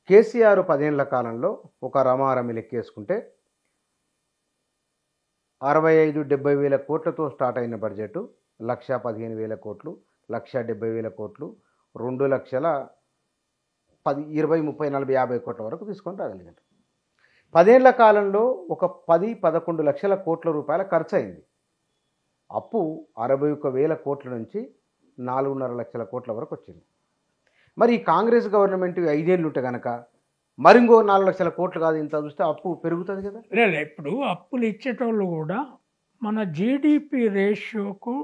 కేసీఆర్ 10 ఏళ్ల కాలంలో ఒక రమారమి లెక్కేసుకుంటే 65-70 వేల కోట్లతో స్టార్ట్ అయిన బడ్జెట్ 1,15,000 కోట్లు, 1,70,000 కోట్లు, 2,00,000 10, 20, 30, 40, 50 కోట్ల వరకు తీసుకొని రాగలిగారు. 10 ఏళ్ల కాలంలో ఒక 10-11 లక్షల కోట్ల రూపాయల ఖర్చు అయింది. అప్పు 61,000 కోట్ల నుంచి 4.5 లక్షల కోట్ల వరకు వచ్చింది. మరి ఈ కాంగ్రెస్ గవర్నమెంట్ 5 ఏళ్ళు ఉంటే కనుక మరింకో 4 లక్షల కోట్లు కాదు ఇంత చూస్తే అప్పు పెరుగుతుంది కదా. లేదు, ఇప్పుడు అప్పులు ఇచ్చేటోళ్ళు కూడా మన జీడిపి రేషియోకు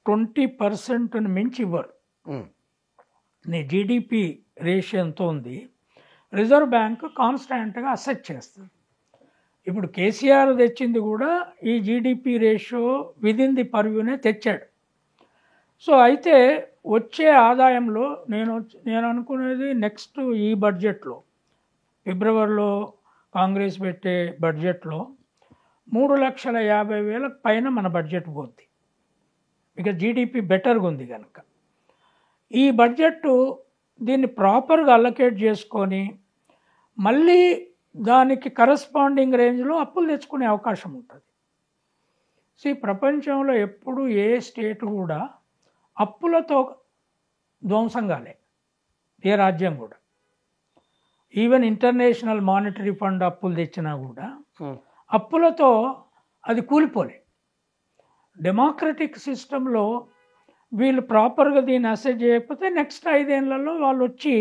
20% మించి ఇవ్వరు. నీ జీడిపి రేషియో ఎంత ఉంది, రిజర్వ్ బ్యాంక్ కాన్స్టాంట్గా అసెట్ చేస్తుంది. ఇప్పుడు కేసీఆర్ తెచ్చింది కూడా ఈ జీడిపి రేషియో విదిన్ ది పర్వ్యూనే తెచ్చాడు. సో అయితే వచ్చే ఆదాయంలో నేను అనుకునేది నెక్స్ట్ ఈ బడ్జెట్లో ఫిబ్రవరిలో కాంగ్రెస్ పెట్టే బడ్జెట్లో 3,50,000 పైన మన బడ్జెట్ పోద్ది. ఇక జీడిపి బెటర్గా ఉంది కనుక ఈ బడ్జెట్ దీన్ని ప్రాపర్గా అలొకేట్ చేసుకొని మళ్ళీ దానికి కరస్పాండింగ్ రేంజ్లో అప్పులు తెచ్చుకునే అవకాశం ఉంటుంది. ప్రపంచంలో ఎప్పుడు ఏ స్టేట్ కూడా అప్పులతో ధ్వంసం కాలే, ఏ రాజ్యం కూడా. ఈవెన్ ఇంటర్నేషనల్ మానిటరీ ఫండ్ అప్పులు తెచ్చినా కూడా అప్పులతో అది కూలిపోలే. డెమోక్రటిక్ సిస్టంలో వీళ్ళు ప్రాపర్గా దీన్ని అసెస్ చేయకపోతే నెక్స్ట్ 5 ఏళ్లలో వాళ్ళు వచ్చి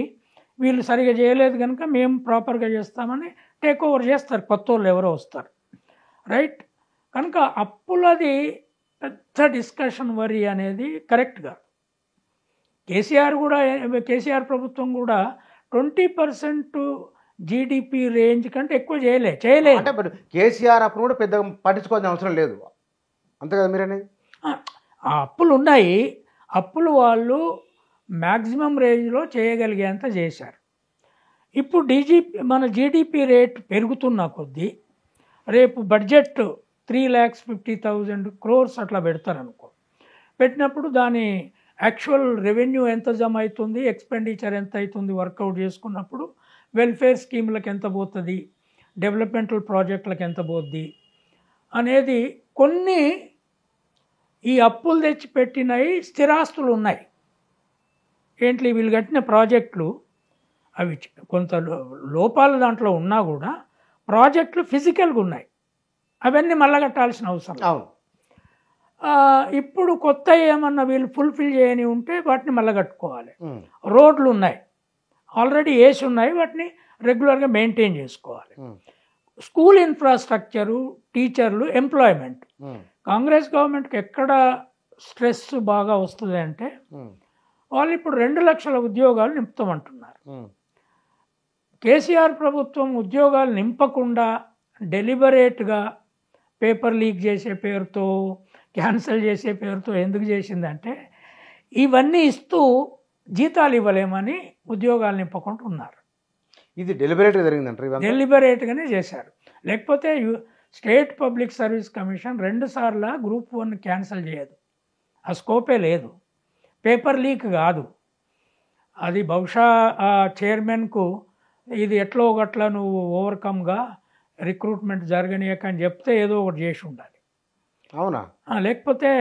వీళ్ళు సరిగా చేయలేదు కనుక మేము ప్రాపర్గా చేస్తామని టేక్ ఓవర్ చేస్తారు, కొత్త వాళ్ళు ఎవరో వస్తారు, రైట్. కనుక అప్పులది పెద్ద డిస్కషన్ వరి అనేది కరెక్ట్గా. కేసీఆర్ ప్రభుత్వం కూడా 20% జీడిపి రేంజ్ కంటే ఎక్కువ చేయలేదు. అంటే కేసీఆర్ అప్పుడు కూడా పెద్దగా పట్టించుకోవాల్సిన అవసరం లేదు, అంతే కదా మీరనేది. ఆ అప్పులు ఉన్నాయి, అప్పులు వాళ్ళు మ్యాక్సిమం రేంజ్లో చేయగలిగేంత చేశారు. ఇప్పుడు మన జీడిపి రేట్ పెరుగుతున్న కొద్దీ రేపు బడ్జెట్ 3,50,000 crores అట్లా పెడతారనుకో. పెట్టినప్పుడు దాని యాక్చువల్ రెవెన్యూ ఎంత జమ అవుతుంది, ఎక్స్పెండిచర్ ఎంత అవుతుంది వర్కౌట్ చేసుకున్నప్పుడు వెల్ఫేర్ స్కీమ్లకు ఎంత పోతుంది, డెవలప్మెంటల్ ప్రాజెక్టులకు ఎంత పోద్ది అనేది కొన్ని ఈ అప్పులు తెచ్చి పెట్టినవి స్థిరాస్తులు ఉన్నాయి. ఏంటి వీళ్ళు కట్టిన ప్రాజెక్టులు అవి కొంత లోపాలు దాంట్లో ఉన్నా కూడా ప్రాజెక్టులు ఫిజికల్గా ఉన్నాయి, అవన్నీ మళ్ళా కట్టాల్సిన అవసరం. ఇప్పుడు కొత్త ఏమన్నా వీళ్ళు ఫుల్ఫిల్ చేయని ఉంటే వాటిని మళ్ళీ కట్టుకోవాలి. రోడ్లు ఉన్నాయి, ఆల్రెడీ వేసి ఉన్నాయి, వాటిని రెగ్యులర్గా మెయింటైన్ చేసుకోవాలి. స్కూల్ ఇన్ఫ్రాస్ట్రక్చరు, టీచర్లు, ఎంప్లాయ్మెంట్. కాంగ్రెస్ గవర్నమెంట్కి ఎక్కడ స్ట్రెస్ బాగా వస్తుంది అంటే వాళ్ళు ఇప్పుడు 2 లక్షల ఉద్యోగాలు నింపుతామంటున్నారు. కేసీఆర్ ప్రభుత్వం ఉద్యోగాలు నింపకుండా డెలిబరేట్గా పేపర్ లీక్ చేసే పేరుతో, క్యాన్సిల్ చేసే పేరుతో ఎందుకు చేసిందంటే ఇవన్నీ ఇస్తూ జీతాలు ఇవ్వలేమని ఉద్యోగాలు నింపకుండా ఉన్నారు. ఇది డెలిబరేట్గా జరిగిందంటారు? డెలిబరేట్గానే చేశారు. లేకపోతే స్టేట్ పబ్లిక్ సర్వీస్ కమిషన్ 2 సార్లు గ్రూప్ 1 క్యాన్సిల్ చేయదు, ఆ స్కోపే లేదు. పేపర్ లీక్ కాదు అది, బహుశా ఆ చైర్మన్కు ఇది ఎట్లో ఒకట్లా నువ్వు ఓవర్కమ్గా రిక్రూట్మెంట్ జరగనీయక అని చెప్తే ఏదో ఒకటి చేసి ఉండాలి. అవునా? లేకపోతే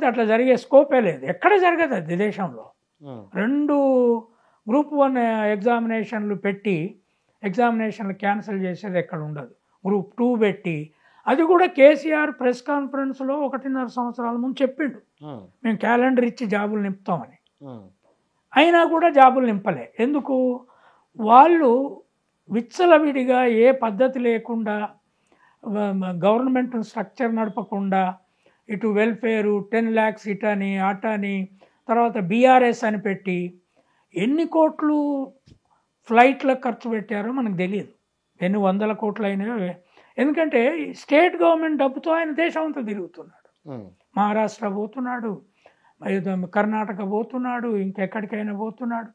అట్లా జరిగే స్కోపే లేదు, ఎక్కడ జరగదు అది దేశంలో. 2 గ్రూప్ 1 ఎగ్జామినేషన్లు పెట్టి ఎగ్జామినేషన్లు క్యాన్సిల్ చేసేది ఎక్కడ ఉండదు. గ్రూప్ 2 పెట్టి, అది కూడా కేసీఆర్ ప్రెస్ కాన్ఫరెన్స్లో 1.5 సంవత్సరాల ముందు చెప్పిండు మేము క్యాలెండర్ ఇచ్చి జాబులు నింపుతామని. అయినా కూడా జాబులు నింపలే. ఎందుకు? వాళ్ళు విచ్చలవిడిగా ఏ పద్ధతి లేకుండా గవర్నమెంట్ స్ట్రక్చర్ నడపకుండా ఇటు వెల్ఫేరు 10 lakhs ఇటని అటని, తర్వాత బీఆర్ఎస్ అని పెట్టి ఎన్ని కోట్లు ఫ్లైట్లకు ఖర్చు పెట్టారో మనకు తెలియదు, ఎన్ని 100 కోట్లు అయినాయో. ఎందుకంటే స్టేట్ గవర్నమెంట్ డబ్బుతో ఆయన దేశం అంతా తిరుగుతున్నాడు. మహారాష్ట్ర పోతున్నాడు, కర్ణాటక పోతున్నాడు, ఇంకెక్కడికైనా పోతున్నాడు.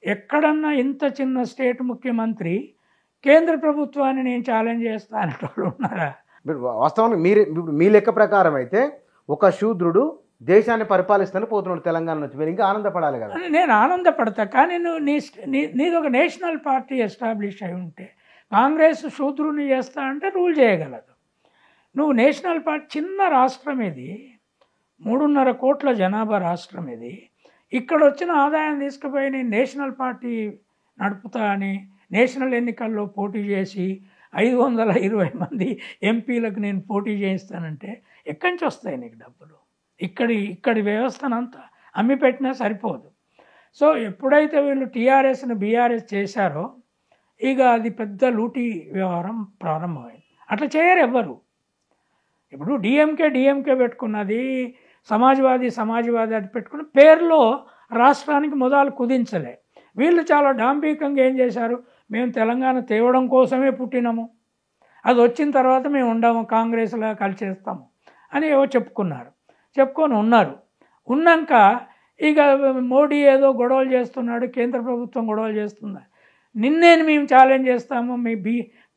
ఎక్కడన్నా ఇంత చిన్న స్టేట్ ముఖ్యమంత్రి కేంద్ర ప్రభుత్వాన్ని నేను ఛాలెంజ్ చేస్తా అనేటోళ్ళు ఉన్నారా? వాస్తవానికి మీ లెక్క ప్రకారం అయితే ఒక శూద్రుడు దేశాన్ని పరిపాలిస్తాను పోతున్నాడు తెలంగాణ నుంచి, మీరు ఇంకా ఆనందపడాలి కదా. నేను ఆనందపడతా, కానీ నువ్వు నీది ఒక నేషనల్ పార్టీ ఎస్టాబ్లిష్ అయి ఉంటే కాంగ్రెస్ శూద్రుని చేస్తా అంటే రూల్ చేయగలదు. నువ్వు నేషనల్ పార్టీ, చిన్న రాష్ట్రం ఇది, 3.5 కోట్ల జనాభా రాష్ట్రం ఇది, ఇక్కడ వచ్చిన ఆదాయం తీసుకుపోయి నేను నేషనల్ పార్టీ నడుపుతా అని నేషనల్ ఎన్నికల్లో పోటీ చేసి 520 మంది ఎంపీలకు నేను పోటీ చేయిస్తానంటే ఎక్కడి నుంచి వస్తాయి నీకు డబ్బులు? ఇక్కడి వ్యవస్థనంతా అమ్మి పెట్టినా సరిపోదు. సో ఎప్పుడైతే వీళ్ళు టీఆర్ఎస్ని బీఆర్ఎస్ చేశారో ఇక అది పెద్ద లూటీ వ్యవహారం ప్రారంభమైంది. అట్లా చేయరు ఎవ్వరు. ఇప్పుడు డిఎంకే పెట్టుకున్నది, సమాజ్వాదీ అది పెట్టుకున్న పేరులో రాష్ట్రానికి మొదలు కుదించలే. వీళ్ళు చాలా డాంబికంగా ఏం చేశారు, మేము తెలంగాణ తేవడం కోసమే పుట్టినాము, అది వచ్చిన తర్వాత మేము ఉండము, కాంగ్రెస్లో కలిసేస్తాము అని ఏవో చెప్పుకొని ఉన్నాక ఇక మోడీ ఏదో గొడవలు చేస్తున్నాడు, కేంద్ర ప్రభుత్వం గొడవలు చేస్తుంది, నిన్నేను మేము ఛాలెంజ్ చేస్తాము, మీ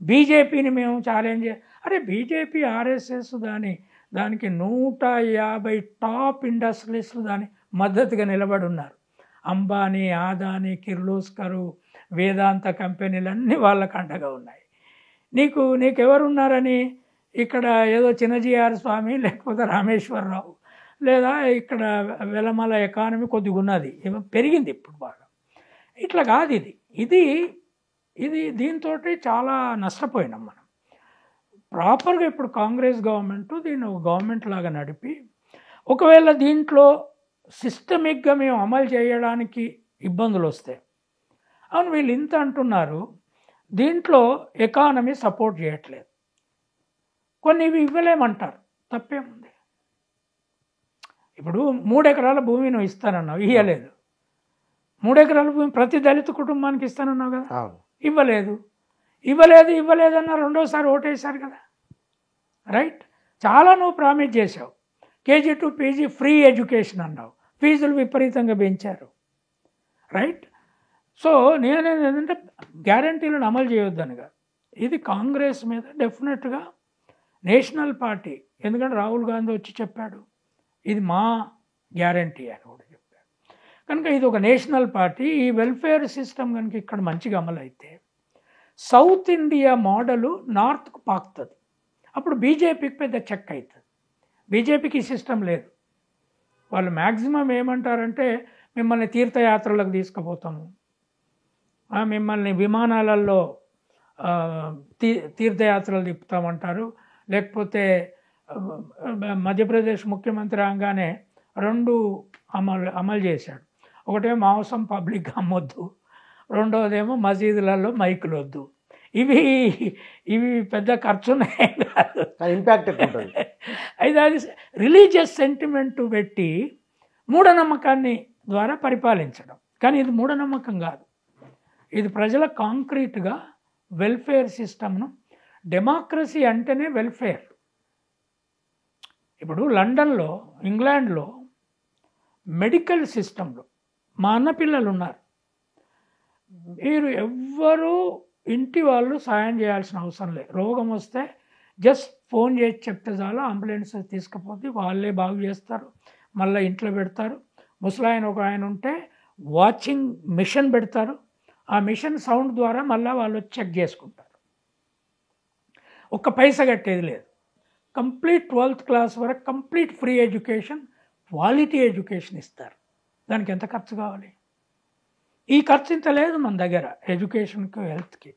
బీజేపీని మేము ఛాలెంజ్ అరే బీజేపీ ఆర్ఎస్ఎస్ దానికి 150 టాప్ ఇండస్ట్రియలిస్టులు దాని మద్దతుగా నిలబడి ఉన్నారు. అంబానీ, ఆదానీ, కిర్లోస్కర్, వేదాంత కంపెనీలన్నీ వాళ్ళకు అండగా ఉన్నాయి. నీకెవరున్నారని ఇక్కడ ఏదో చిన్నజీఆర్ స్వామి లేకపోతే రామేశ్వరరావు లేదా ఇక్కడ వెలమల ఎకానమీ కొద్దిగా ఉన్నది, పెరిగింది ఇప్పుడు బాగా. ఇట్లా కాదు ఇది దీంతో చాలా నష్టపోయినాం మనం. ప్రాపర్గా ఇప్పుడు కాంగ్రెస్ గవర్నమెంట్ దీన్ని ఒక గవర్నమెంట్ లాగా నడిపి, ఒకవేళ దీంట్లో సిస్టమిక్గా మేము అమలు చేయడానికి ఇబ్బందులు వస్తాయి. అవును, వీళ్ళు ఇంత అంటున్నారు, దీంట్లో ఎకానమీ సపోర్ట్ చేయట్లేదు, కొన్ని ఇవి ఇవ్వలేమంటారు, తప్పేముంది? ఇప్పుడు 3 ఎకరాల భూమి నువ్వు ఇస్తానన్నావు, ఇవ్వలేదు. 3 ఎకరాల భూమి ప్రతి దళిత కుటుంబానికి ఇస్తానన్నావు కదా, ఇవ్వలేదు అన్న రెండోసారి ఓటేశారు కదా, రైట్? చాలా నువ్వు ప్రామిస్ చేసావు, KG to PG free education అన్నావు, ఫీజులు విపరీతంగా పెంచారు, రైట్? సో నేనేంటంటే గ్యారంటీలను అమలు చేయొద్దనిగా, ఇది కాంగ్రెస్ మీద డెఫినెట్గా నేషనల్ పార్టీ, ఎందుకంటే రాహుల్ గాంధీ వచ్చి చెప్పాడు ఇది మా గ్యారంటీ అని కూడా చెప్పాడు కనుక ఇది ఒక నేషనల్ పార్టీ. ఈ వెల్ఫేర్ సిస్టమ్ కనుక ఇక్కడ మంచిగా అమలు అయితే సౌత్ ఇండియా మోడలు నార్త్కు పాకుతుంది, అప్పుడు బీజేపీకి పెద్ద చెక్ అవుతుంది. బీజేపీకి ఈ సిస్టమ్ లేదు. వాళ్ళు మ్యాక్సిమం ఏమంటారంటే మిమ్మల్ని తీర్థయాత్రలకు తీసుకుపోతాము, మిమ్మల్ని విమానాలలో తీర్థయాత్రలు తిప్పుతామంటారు, లేకపోతే మధ్యప్రదేశ్ ముఖ్యమంత్రి రాగానే 2 అమలు చేశాడు. ఒకటేమో మాంసం పబ్లిక్ అమ్మొద్దు, రెండవదేమో మసీదులలో మైకులు వద్దు. ఇవి పెద్ద ఖర్చున్నాయి కాదు, ఇంపాక్ట్ అయితే అది రిలీజియస్ సెంటిమెంట్ పెట్టి మూఢనమ్మకాన్ని ద్వారా పరిపాలించడం. కానీ ఇది మూఢనమ్మకం కాదు, ఇది ప్రజల కాంక్రీట్గా వెల్ఫేర్ సిస్టమ్ను. డెమోక్రసీ అంటేనే వెల్ఫేర్. ఇప్పుడు లండన్లో, ఇంగ్లాండ్లో మెడికల్ సిస్టంలో మా అన్న పిల్లలు ఉన్నారు, మీరు ఎవ్వరూ ఇంటి వాళ్ళు సాయం చేయాల్సిన అవసరం లేదు. రోగం వస్తే జస్ట్ ఫోన్ చేసి చెప్తే చాలు, అంబులెన్స్ తీసుకుపోతే వాళ్ళే బాగు చేస్తారు, మళ్ళీ ఇంట్లో పెడతారు. ముసలాయన ఒక ఆయన ఉంటే వాచింగ్ మిషన్ పెడతారు, ఆ మిషన్ సౌండ్ ద్వారా మళ్ళీ వాళ్ళు చెక్ చేసుకుంటారు. ఒక్క పైసా కట్టేది లేదు. కంప్లీట్ 12th క్లాస్ వరకు complete free education, quality education ఇస్తారు. దానికి ఎంత ఖర్చు కావాలి? ఈ ఖర్చు ఇంత లేదు మన దగ్గర ఎడ్యుకేషన్కి, హెల్త్కి.